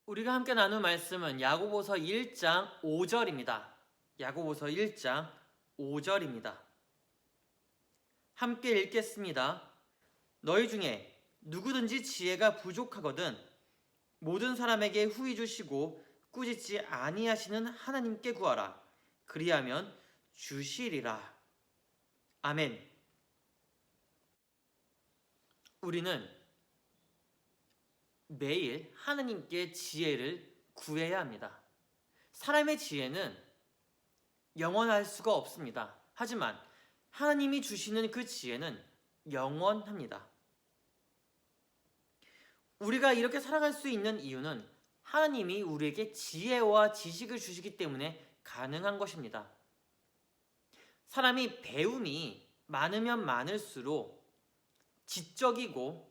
우리가 함께 나눌 말씀은 야고보서 1장 5절입니다. 야고보서 1장 5절입니다. 함께 읽겠습니다. 너희 중에 누구든지 지혜가 부족하거든 모든 사람에게 후히 주시고 꾸짖지 아니하시는 하나님께 구하라. 그리하면 주시리라. 아멘. 우리는 매일 하나님께 지혜를 구해야 합니다. 사람의 지혜는 영원할 수가 없습니다. 하지만 하나님이 주시는 그 지혜는 영원합니다. 우리가 이렇게 살아갈 수 있는 이유는 하나님이 우리에게 지혜와 지식을 주시기 때문에 가능한 것입니다. 사람이 배움이 많으면 많을수록 지적이고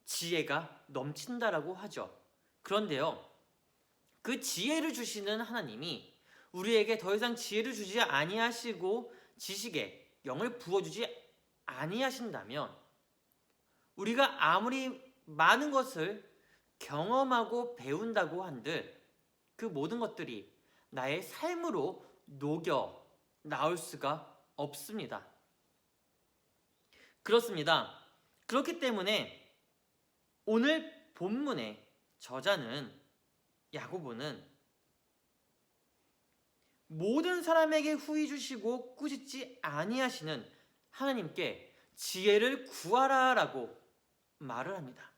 지혜가 넘친다라고 하죠. 그런데요, 그 지혜를 주시는 하나님이 우리에게 더 이상 지혜를 주지 아니하시고 지식에 영을 부어주지 아니하신다면 우리가 아무리 많은 것을 경험하고 배운다고 한들 그 모든 것들이 나의 삶으로 녹여 나올 수가 없습니다. 그렇습니다. 그렇기 때문에 오늘 본문의 저자는 야고보는 모든 사람에게 후히 주시고 꾸짖지 아니하시는 하나님께 지혜를 구하라라고 말을 합니다.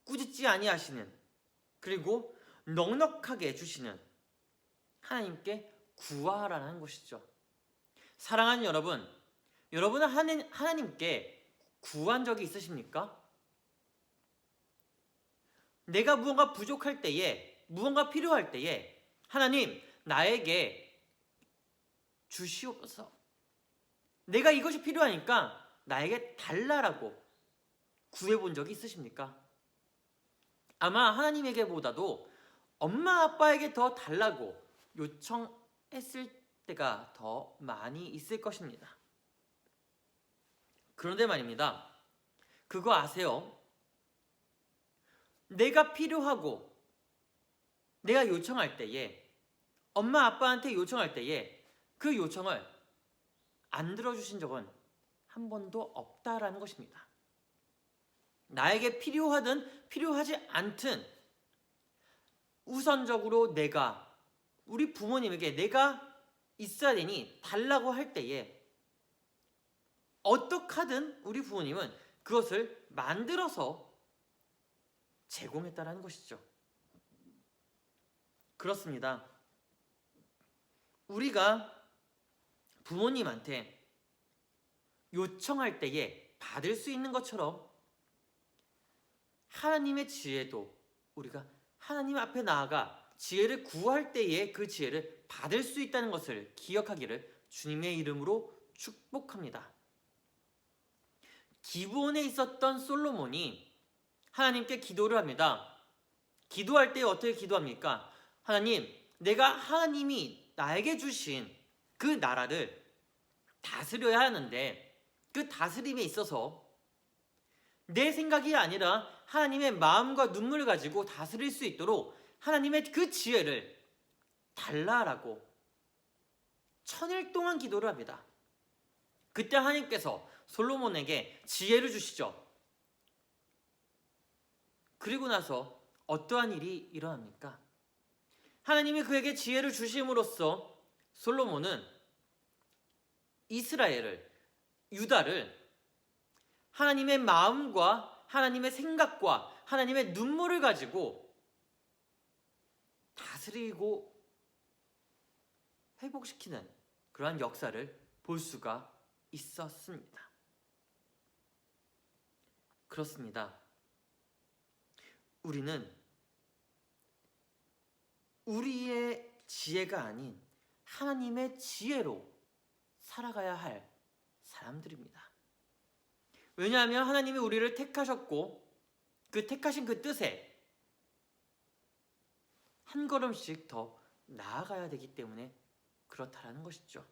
꾸짖지 아니하시는, 그리고 넉넉하게 주시는 하나님께 구하라는 것이죠. 사랑하는 여러분, 여러분은 하나님께 구한 적이 있으십니까? 내가 무언가 부족할 때에, 무언가 필요할 때에 하나님 나에게 주시옵소서. 내가 이것이 필요하니까 나에게 달라라고 구해본 적이 있으십니까? 아마 하나님에게보다도 엄마 아빠에게 더 달라고 요청했을 때가 더 많이 있을 것입니다. 그런데 말입니다. 그거 아세요? 내가 필요하고 내가 요청할 때에, 엄마 아빠한테 요청할 때에 그 요청을 안 들어주신 적은 한 번도 없다라는 것입니다. 나에게 필요하든 필요하지 않든 우선적으로 내가 우리 부모님에게 내가 있어야 되니 달라고 할 때에 어떻게 하든 우리 부모님은 그것을 만들어서 제공했다라는 것이죠. 그렇습니다. 우리가 부모님한테 요청할 때에 받을 수 있는 것처럼 하나님의 지혜도 우리가 하나님 앞에 나아가 지혜를 구할 때에 그 지혜를 받을 수 있다는 것을 기억하기를 주님의 이름으로 축복합니다. 기브온에 있었던 솔로몬이 하나님께 기도를 합니다. 기도할 때 어떻게 기도합니까? 하나님, 내가 하나님이 나에게 주신 그 나라를 다스려야 하는데 그 다스림에 있어서 내 생각이 아니라 하나님의 마음과 눈물을 가지고 다스릴 수 있도록 하나님의 그 지혜를 달라라고 천일 동안 기도를 합니다. 그때 하나님께서 솔로몬에게 지혜를 주시죠. 그리고 나서 어떠한 일이 일어납니까? 하나님이 그에게 지혜를 주심으로써 솔로몬은 이스라엘을, 유다를 하나님의 마음과 하나님의 생각과 하나님의 눈물을 가지고 다스리고 회복시키는 그러한 역사를 볼 수가 있었습니다. 그렇습니다. 우리는 우리의 지혜가 아닌 하나님의 지혜로 살아가야 할 사람들입니다. 왜냐하면 하나님이 우리를 택하셨고 그 택하신 그 뜻에 한 걸음씩 더 나아가야 되기 때문에 그렇다라는 것이죠.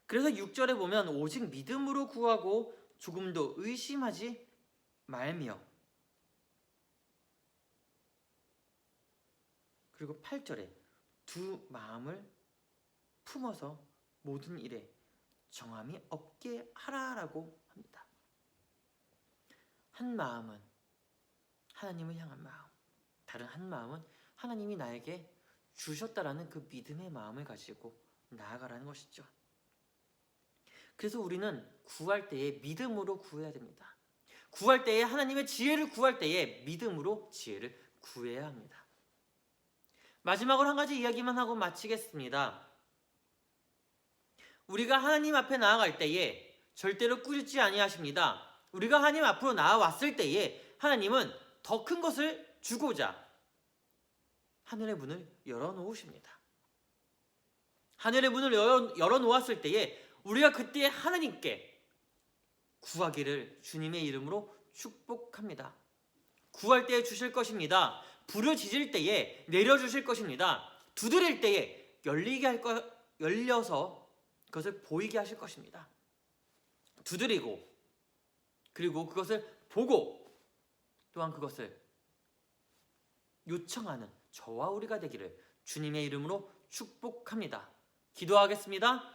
그래서 6절에 보면 오직 믿음으로 구하고 조금도 의심하지 말며 그리고 8절에 두 마음을 품어서 모든 일에 정함이 없게 하라라고 합니다. 한 마음은 하나님을 향한 마음, 다른 한 마음은 하나님이 나에게 주셨다라는 그 믿음의 마음을 가지고 나아가라는 것이죠. 그래서 우리는 구할 때에 믿음으로 구해야 됩니다. 구할 때에 하나님의 지혜를 구할 때에 믿음으로 지혜를 구해야 합니다. 마지막으로 한 가지 이야기만 하고 마치겠습니다. 우리가 하나님 앞에 나아갈 때에 절대로 꾸짖지 아니하십니다. 우리가 하나님 앞으로 나아왔을 때에 하나님은 더 큰 것을 주고자 하늘의 문을 열어놓으십니다. 하늘의 문을 열어놓았을 때에 우리가 그때 하나님께 구하기를 주님의 이름으로 축복합니다. 구할 때에 주실 것입니다. 부르짖을 때에 내려주실 것입니다. 두드릴 때에 열려서 그것을 보이게 하실 것입니다. 두드리고 그리고 그것을 보고 또한 그것을 요청하는 저와 우리가 되기를 주님의 이름으로 축복합니다. 기도하겠습니다.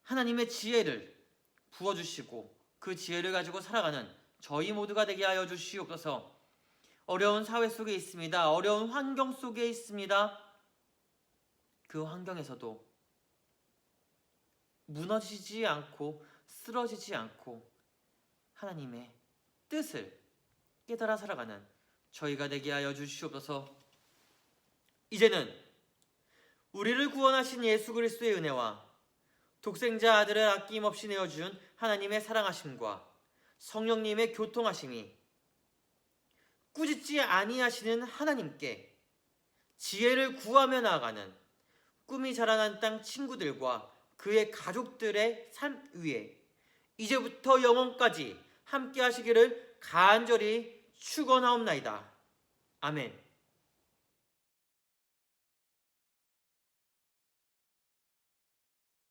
하나님의 지혜를 부어주시고 그 지혜를 가지고 살아가는 저희 모두가 되게 하여 주시옵소서. 어려운 사회 속에 있습니다. 어려운 환경 속에 있습니다. 그 환경에서도 무너지지 않고 쓰러지지 않고 하나님의 뜻을 깨달아 살아가는 저희가 되게 하여 주시옵소서. 이제는 우리를 구원하신 예수 그리스도의 은혜와 독생자 아들을 아낌없이 내어준 하나님의 사랑하심과 성령님의 교통하심이 꾸짖지 아니하시는 하나님께 지혜를 구하며 나아가는 꿈이 자라난 땅 친구들과 그의 가족들의 삶 위에 이제부터 영원까지 함께 하시기를 간절히 축원하옵나이다. 아멘.